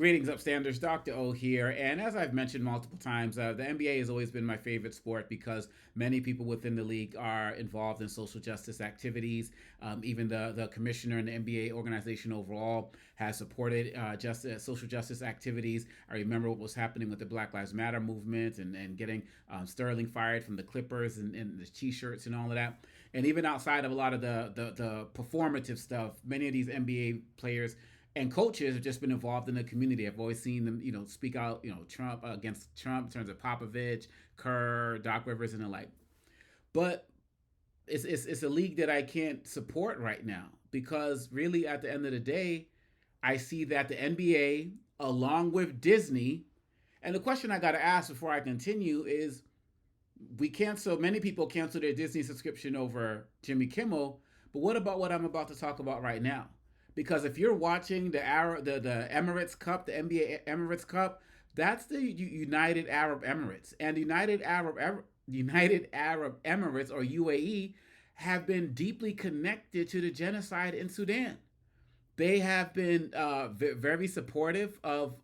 Greetings, Upstanders. Dr. O here. And as I've mentioned multiple times, the NBA has always been my favorite sport because many people within the league are involved in social justice activities. Even the commissioner and the NBA organization overall has supported social justice activities. I remember what was happening with the Black Lives Matter movement and getting Sterling fired from the Clippers and the T-shirts and all of that. And even outside of a lot of the performative stuff, many of these NBA players and coaches have just been involved in the community. I've always seen them, speak out, Trump against Trump in terms of Popovich, Kerr, Doc Rivers, and the like. But it's a league that I can't support right now because really, at the end of the day, I see that the NBA, along with Disney, and the question I got to ask before I continue is, many people cancel their Disney subscription over Jimmy Kimmel, but what about what I'm about to talk about right now? Because if you're watching the Emirates Cup, the NBA Emirates Cup, that's the United Arab Emirates, and United Arab Emirates, or UAE, have been deeply connected to the genocide in Sudan. They have been very supportive of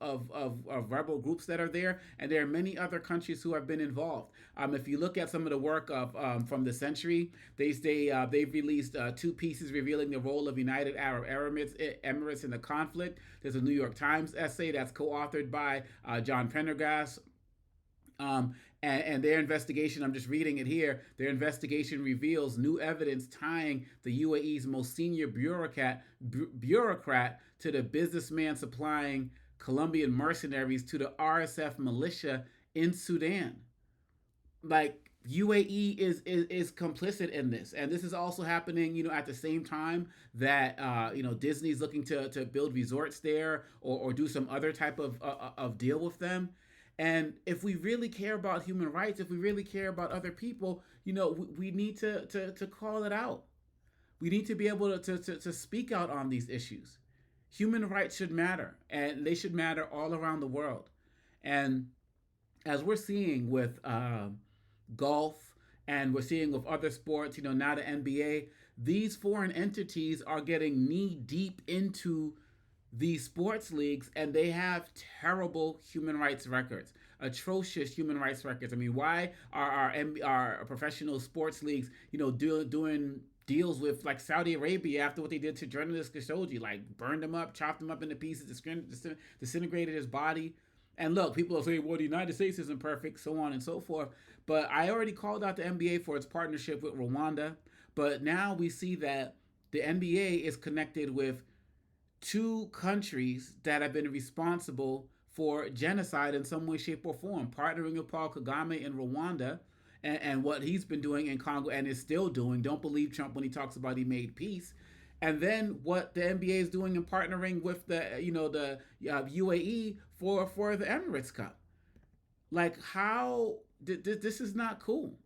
rebel groups that are there, and there are many other countries who have been involved. If you look at some of the work of from the Century, they've released two pieces revealing the role of United Arab Emirates in the conflict. There's a New York Times essay that's co-authored by John Prendergast. And their investigation, I'm just reading it here, their investigation reveals new evidence tying the UAE's most senior bureaucrat to the businessman supplying Colombian mercenaries to the RSF militia in Sudan. Like, UAE is complicit in this, and this is also happening, at the same time that Disney's looking to build resorts there or do some other type of deal with them. And if we really care about human rights, if we really care about other people, we need to call it out. We need to be able to speak out on these issues. Human rights should matter, and they should matter all around the world. And as we're seeing with golf, and we're seeing with other sports, now the NBA, these foreign entities are getting knee deep into these sports leagues, and they have terrible human rights records, atrocious human rights records. I mean, why are our professional sports leagues, doing deals with like Saudi Arabia after what they did to journalist Khashoggi, like burned him up, chopped him up into pieces, disintegrated his body? And look, people are saying, well, the United States isn't perfect, so on and so forth. But I already called out the NBA for its partnership with Rwanda. But now we see that the NBA is connected with two countries that have been responsible for genocide in some way, shape, or form, partnering with Paul Kagame in Rwanda and what he's been doing in Congo and is still doing. Don't believe Trump when he talks about he made peace. And then what the NBA is doing and partnering with the UAE for the Emirates Cup. Like, how this is not cool.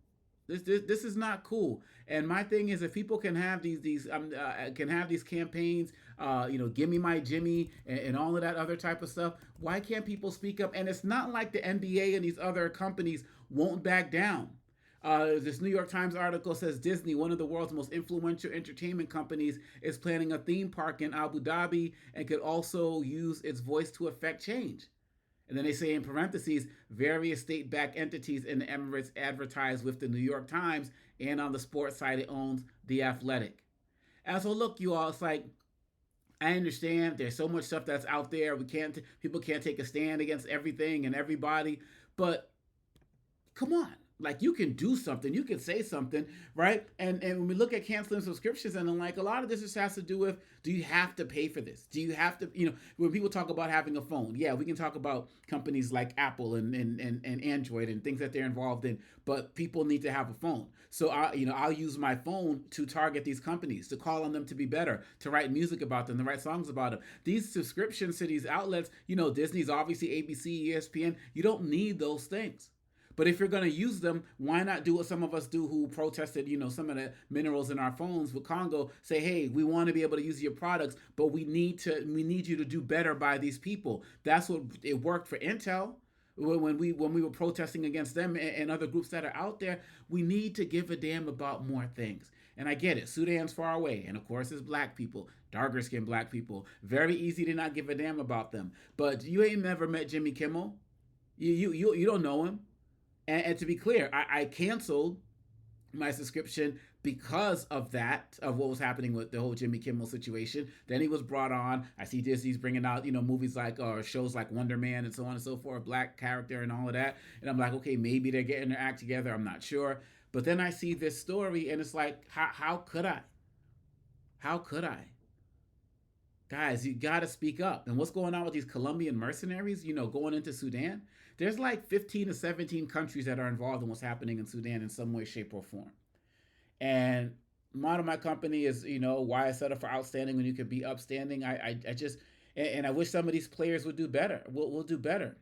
This is not cool. And my thing is, if people can have these campaigns, give me my Jimmy and all of that other type of stuff, why can't people speak up? And it's not like the NBA and these other companies won't back down. This New York Times article says Disney, one of the world's most influential entertainment companies, is planning a theme park in Abu Dhabi and could also use its voice to affect change. And then they say in parentheses, various state-backed entities in the Emirates advertise with the New York Times, and on the sports side it owns The Athletic. And so look, you all, it's like, I understand there's so much stuff that's out there. People can't take a stand against everything and everybody, but come on. Like, you can do something, you can say something, right? And when we look at canceling subscriptions, and like, a lot of this just has to do with, do you have to pay for this? Do you have to, when people talk about having a phone, yeah, we can talk about companies like Apple and Android and things that they're involved in, but people need to have a phone. So I'll use my phone to target these companies, to call on them to be better, to write music about them, to write songs about them. These subscriptions to these outlets, Disney's obviously ABC, ESPN, you don't need those things. But if you're going to use them, why not do what some of us do who protested, some of the minerals in our phones with Congo? Say, hey, we want to be able to use your products, but we need you to do better by these people. That's what it worked for Intel when we were protesting against them and other groups that are out there. We need to give a damn about more things. And I get it. Sudan's far away. And of course, it's black people, darker skinned black people. Very easy to not give a damn about them. But you ain't never met Jimmy Kimmel. You don't know him. And to be clear, I canceled my subscription because of that, of what was happening with the whole Jimmy Kimmel situation. Then he was brought on. I see Disney's bringing out, movies like, or shows like Wonder Man and so on and so forth, black character and all of that. And I'm like, okay, maybe they're getting their act together. I'm not sure. But then I see this story and it's like, how could I? How could I? Guys, you got to speak up. And what's going on with these Colombian mercenaries, going into Sudan? There's like 15 to 17 countries that are involved in what's happening in Sudan in some way, shape, or form. And motto of my company is, why I set up for outstanding when you could be upstanding. I just, and I wish some of these players would do better. We'll do better.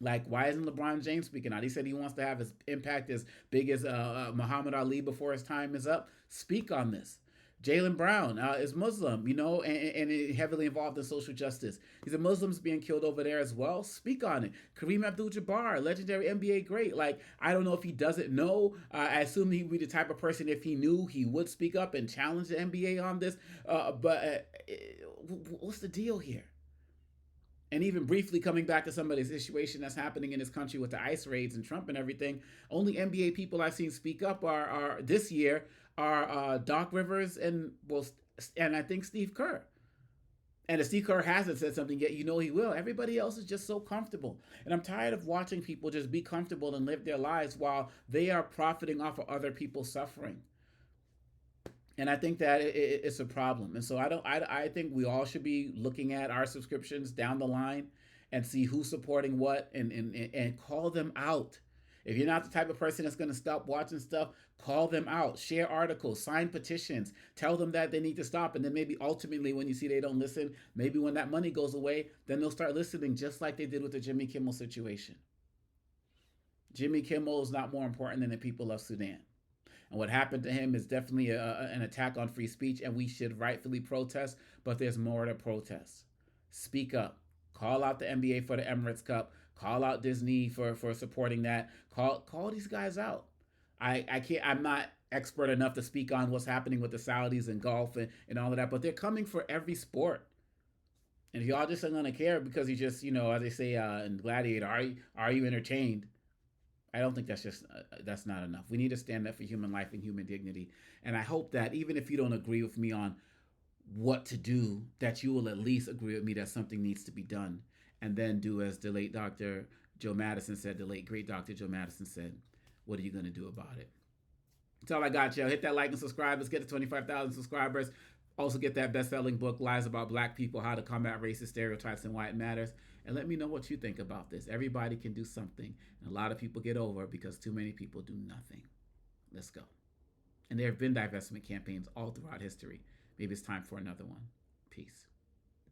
Like, why isn't LeBron James speaking out? He said he wants to have his impact as big as Muhammad Ali before his time is up. Speak on this. Jaylen Brown is Muslim, and heavily involved in social justice. He's a Muslims being killed over there as well. Speak on it. Kareem Abdul-Jabbar, legendary NBA great. Like, I don't know if he doesn't know. I assume he'd be the type of person, if he knew, he would speak up and challenge the NBA on this. But what's the deal here? And even briefly coming back to some of the situation that's happening in this country with the ICE raids and Trump and everything, only NBA people I've seen speak up are this year are Doc Rivers and I think Steve Kerr. And if Steve Kerr hasn't said something yet, he will. Everybody else is just so comfortable. And I'm tired of watching people just be comfortable and live their lives while they are profiting off of other people's suffering. And I think that it's a problem. And so I think we all should be looking at our subscriptions down the line and see who's supporting what and call them out. If you're not the type of person that's going to stop watching stuff, call them out, share articles, sign petitions, tell them that they need to stop. And then maybe ultimately when you see they don't listen, maybe when that money goes away, then they'll start listening, just like they did with the Jimmy Kimmel situation. Jimmy Kimmel is not more important than the people of Sudan. And what happened to him is definitely an attack on free speech, and we should rightfully protest, but there's more to protest. Speak up. Call out the NBA for the Emirates Cup. Call out Disney for supporting that. Call these guys out. I'm not expert enough to speak on what's happening with the Saudis and golf and all of that, but they're coming for every sport. And if y'all just aren't gonna care because you just, as they say in Gladiator, are you entertained? I don't think that's not enough. We need to stand up for human life and human dignity. And I hope that even if you don't agree with me on what to do, that you will at least agree with me that something needs to be done. And then do as the late Dr. Joe Madison said, the late great Dr. Joe Madison said, what are you going to do about it? That's all I got, y'all. Hit that like and subscribe. Let's get to 25,000 subscribers. Also get that best-selling book, Lies About Black People, How to Combat Racist Stereotypes and Why It Matters. And let me know what you think about this. Everybody can do something. And a lot of people get over because too many people do nothing. Let's go. And there have been divestment campaigns all throughout history. Maybe it's time for another one. Peace.